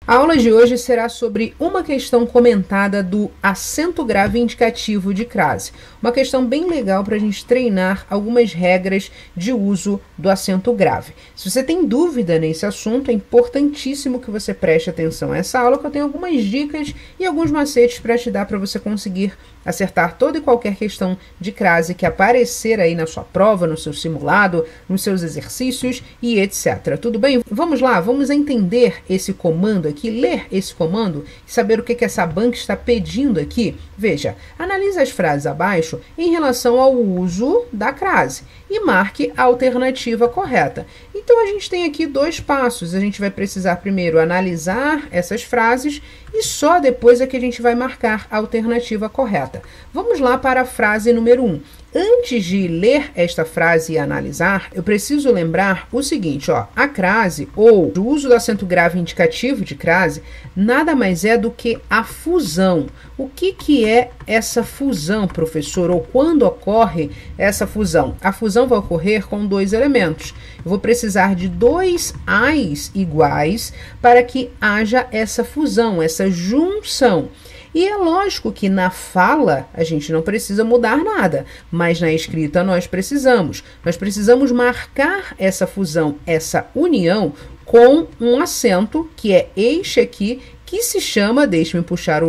A aula de hoje será sobre uma questão comentada do acento grave indicativo de crase. Uma questão bem legal para a gente treinar algumas regras de uso do acento grave. Se você tem dúvida nesse assunto, é importantíssimo que você preste atenção a essa aula, que eu tenho algumas dicas e alguns macetes para te dar para você conseguir acertar toda e qualquer questão de crase que aparecer aí na sua prova, no seu simulado, nos seus exercícios e etc. Tudo bem? Vamos lá, vamos entender esse comando aqui, ler esse comando e saber o que essa banca está pedindo aqui. Veja, analise as frases abaixo em relação ao uso da crase e marque a alternativa correta. Então, a gente tem aqui dois passos. A gente vai precisar primeiro analisar essas frases e só depois é que a gente vai marcar a alternativa correta. Vamos lá para a frase número 1. Antes de ler esta frase e analisar, eu preciso lembrar o seguinte, ó, a crase, ou o uso do acento grave indicativo de crase, nada mais é do que a fusão. O que é essa fusão, professor, ou quando ocorre essa fusão? A fusão vai ocorrer com dois elementos. Eu vou precisar de dois A's iguais para que haja essa fusão, essa junção. E é lógico que na fala a gente não precisa mudar nada, mas na escrita nós precisamos. Nós precisamos marcar essa fusão, essa união com um acento, que é este aqui, que se chama, deixe-me puxar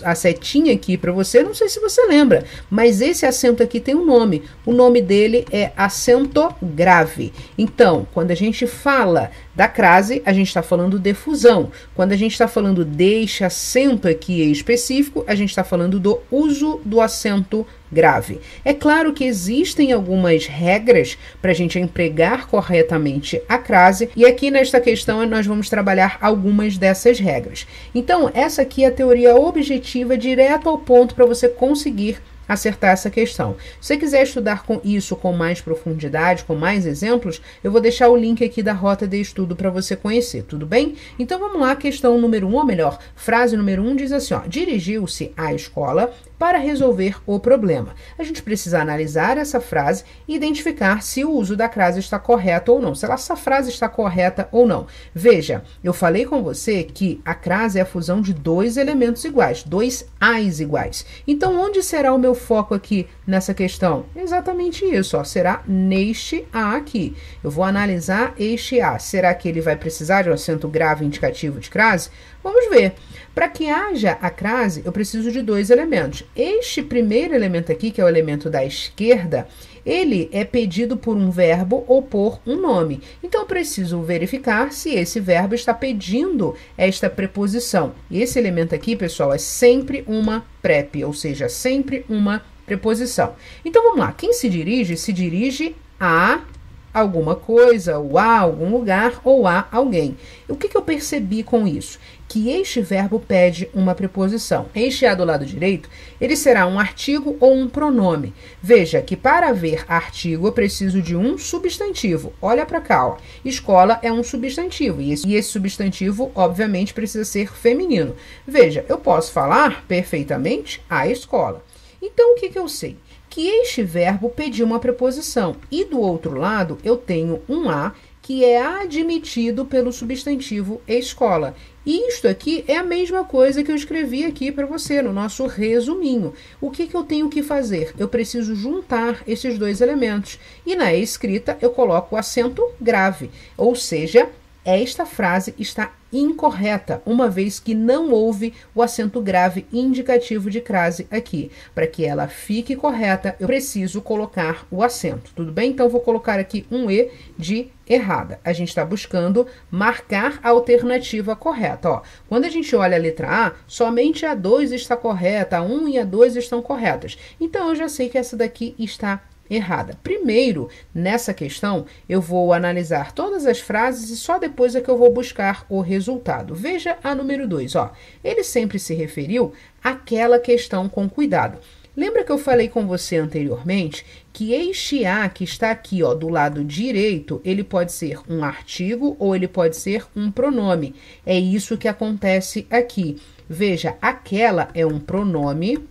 a setinha aqui para você, não sei se você lembra, mas esse acento aqui tem um nome. O nome dele é acento grave. Então, quando a gente fala da crase, a gente está falando de fusão. Quando a gente está falando deste acento aqui específico, a gente está falando do uso do acento grave. É claro que existem algumas regras para a gente empregar corretamente a crase, e aqui nesta questão nós vamos trabalhar algumas dessas regras. Então, essa aqui é a teoria objetiva, direto ao ponto para você conseguir acertar essa questão. Se você quiser estudar isso com mais profundidade, com mais exemplos, eu vou deixar o link aqui da rota de estudo para você conhecer, tudo bem? Então vamos lá, questão número 1, ou melhor, frase número 1 diz assim, ó, dirigiu-se à escola para resolver o problema. A gente precisa analisar essa frase e identificar se o uso da crase está correto ou não, se essa frase está correta ou não. Veja, eu falei com você que a crase é a fusão de dois elementos iguais, dois A's iguais. Então, onde será o meu foco aqui nessa questão? Exatamente isso, ó, será neste A aqui. Eu vou analisar este A. Será que ele vai precisar de um acento grave indicativo de crase? Vamos ver. Para que haja a crase, eu preciso de dois elementos. Este primeiro elemento aqui, que é o elemento da esquerda, ele é pedido por um verbo ou por um nome. Então, eu preciso verificar se esse verbo está pedindo esta preposição. E esse elemento aqui, pessoal, é sempre uma prep, ou seja, sempre uma preposição. Então, vamos lá. Quem se dirige a alguma coisa, ou a algum lugar, ou a alguém. O que eu percebi com isso? Que este verbo pede uma preposição. Este A do lado direito, ele será um artigo ou um pronome. Veja que para haver artigo, eu preciso de um substantivo. Olha para cá, ó. Escola é um substantivo, e esse substantivo, obviamente, precisa ser feminino. Veja, eu posso falar perfeitamente a escola. Então, o que eu sei? Que este verbo pediu uma preposição. E do outro lado, eu tenho um A que é admitido pelo substantivo escola. E isto aqui é a mesma coisa que eu escrevi aqui para você, no nosso resuminho. O que eu tenho que fazer? Eu preciso juntar esses dois elementos. E na escrita, eu coloco o acento grave. Ou seja, esta frase está incorreta, uma vez que não houve o acento grave indicativo de crase aqui. Para que ela fique correta, eu preciso colocar o acento, tudo bem? Então, vou colocar aqui um E de errada. A gente está buscando marcar a alternativa correta. Ó, quando a gente olha a letra A, somente a 2 está correta, a 1 e a 2 estão corretas. Então, eu já sei que essa daqui está errada. Primeiro, nessa questão, eu vou analisar todas as frases e só depois é que eu vou buscar o resultado. Veja a número 2, ó. Ele sempre se referiu àquela questão com cuidado. Lembra que eu falei com você anteriormente que este A que está aqui, ó, do lado direito, ele pode ser um artigo ou ele pode ser um pronome. É isso que acontece aqui. Veja, aquela é um pronome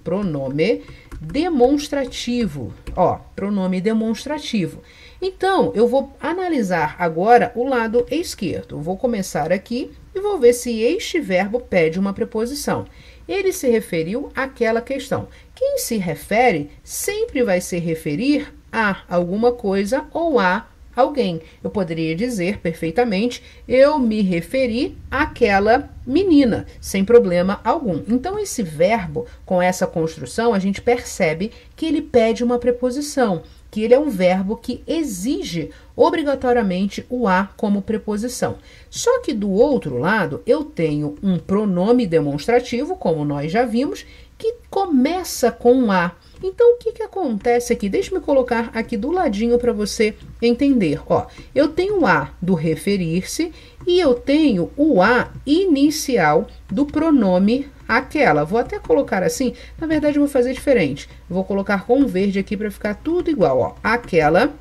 demonstrativo. Ó, pronome demonstrativo. Então, eu vou analisar agora o lado esquerdo. Eu vou começar aqui e e vou ver se este verbo pede uma preposição. Ele se referiu àquela questão. Quem se refere sempre vai se referir a alguma coisa ou a alguém. Eu poderia dizer perfeitamente, eu me referi àquela menina, sem problema algum. Então, esse verbo, com essa construção, a gente percebe que ele pede uma preposição, que ele é um verbo que exige obrigatoriamente o a como preposição. Só que do outro lado, eu tenho um pronome demonstrativo, como nós já vimos, que começa com a. Então, o que acontece aqui? Deixa-me colocar aqui do ladinho para você entender. Ó, eu tenho o a do referir-se e eu tenho o a inicial do pronome aquela. Vou até colocar assim, na verdade eu vou fazer diferente. Vou colocar com verde aqui para ficar tudo igual. Ó, aquela,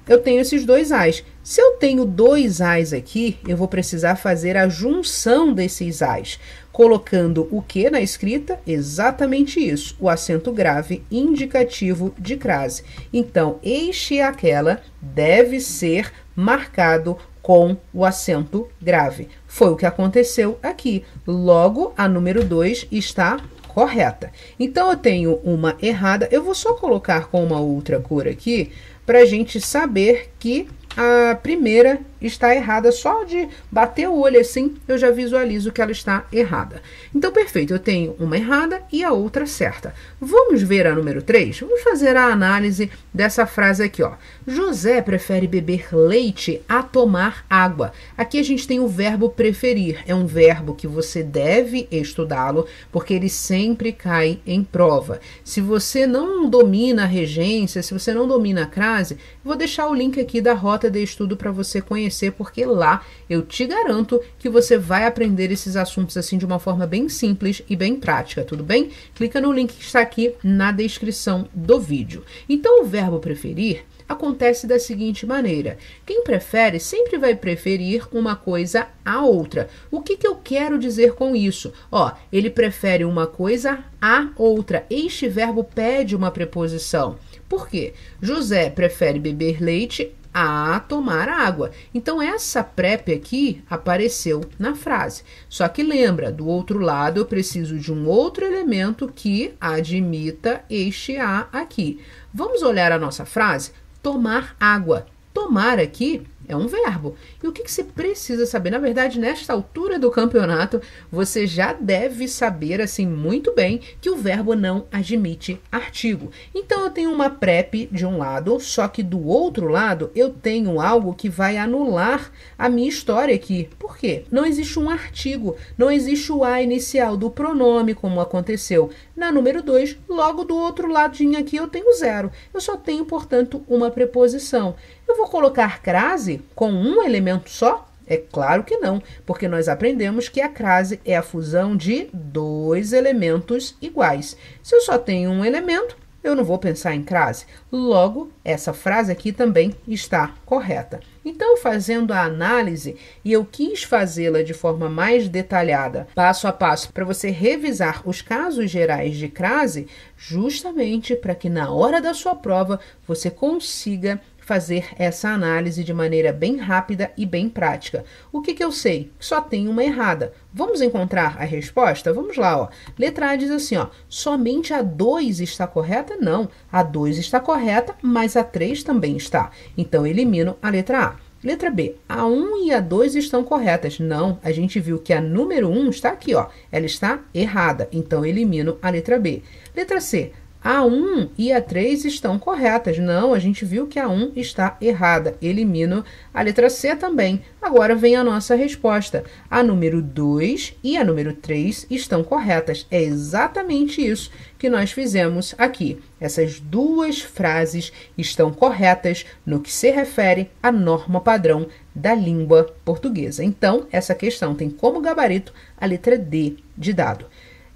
eu tenho esses dois as. Se eu tenho dois as aqui, eu vou precisar fazer a junção desses as, colocando o que na escrita? Exatamente isso, o acento grave indicativo de crase. Então, este e aquela deve ser marcado com o acento grave. Foi o que aconteceu aqui. Logo, a número 2 está correta. Então, eu tenho uma errada. Eu vou só colocar com uma outra cor aqui, para a gente saber que a primeira está errada. Só de bater o olho assim, eu já visualizo que ela está errada. Então, perfeito, eu tenho uma errada e a outra certa. Vamos ver a número 3? Vamos fazer a análise dessa frase aqui, ó. José prefere beber leite a tomar água. Aqui a gente tem o verbo preferir. É um verbo que você deve estudá-lo, porque ele sempre cai em prova. Se você não domina a regência, se você não domina a crase, vou deixar o link aqui da rota de estudo para você conhecer, porque lá eu te garanto que você vai aprender esses assuntos assim de uma forma bem simples e bem prática, tudo bem? Clica no link que está aqui na descrição do vídeo. Então, o verbo preferir acontece da seguinte maneira. Quem prefere sempre vai preferir uma coisa à outra. O que eu quero dizer com isso? Ó, ele prefere uma coisa à outra. Este verbo pede uma preposição. Por quê? José prefere beber leite a tomar água. Então, essa prep aqui apareceu na frase. Só que lembra, do outro lado eu preciso de um outro elemento que admita este a aqui. Vamos olhar a nossa frase? Tomar água. Tomar aqui é um verbo. E o que você precisa saber? Na verdade, nesta altura do campeonato, você já deve saber, assim, muito bem, que o verbo não admite artigo. Então, eu tenho uma prep de um lado, só que do outro lado, eu tenho algo que vai anular a minha história aqui. Por quê? Não existe um artigo, não existe o a inicial do pronome, como aconteceu na número 2. Logo, do outro ladinho aqui, eu tenho zero. Eu só tenho, portanto, uma preposição. Eu vou colocar crase com um elemento só? É claro que não, porque nós aprendemos que a crase é a fusão de dois elementos iguais. Se eu só tenho um elemento, eu não vou pensar em crase. Logo, essa frase aqui também está correta. Então, fazendo a análise, e eu quis fazê-la de forma mais detalhada, passo a passo, para você revisar os casos gerais de crase, justamente para que na hora da sua prova você consiga fazer essa análise de maneira bem rápida e bem prática. O que eu sei? Só tem uma errada. Vamos encontrar a resposta? Vamos lá, ó. Letra A diz assim, ó, somente a 2 está correta? Não, a 2 está correta, mas a 3 também está. Então, elimino a letra A. Letra B, a 1 e a 2 estão corretas. Não, a gente viu que a número 1 está aqui, ó. Ela está errada, então elimino a letra B. Letra C, a 1 e a 3 estão corretas. Não, a gente viu que a 1 está errada. Elimino a letra C também. Agora vem a nossa resposta. A número 2 e a número 3 estão corretas. É exatamente isso que nós fizemos aqui. Essas duas frases estão corretas no que se refere à norma padrão da língua portuguesa. Então, essa questão tem como gabarito a letra D de dado.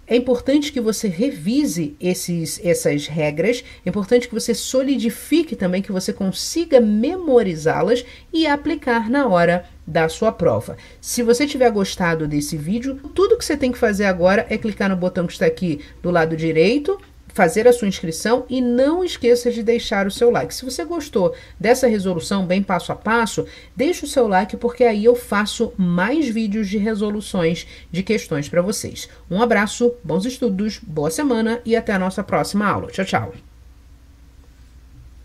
É importante que você revise essas regras, é importante que você solidifique também, que você consiga memorizá-las e aplicar na hora da sua prova. Se você tiver gostado desse vídeo, tudo que você tem que fazer agora é clicar no botão que está aqui do lado direito, fazer a sua inscrição e não esqueça de deixar o seu like. Se você gostou dessa resolução bem passo a passo, deixa o seu like porque aí eu faço mais vídeos de resoluções de questões para vocês. Um abraço, bons estudos, boa semana e até a nossa próxima aula. Tchau, tchau!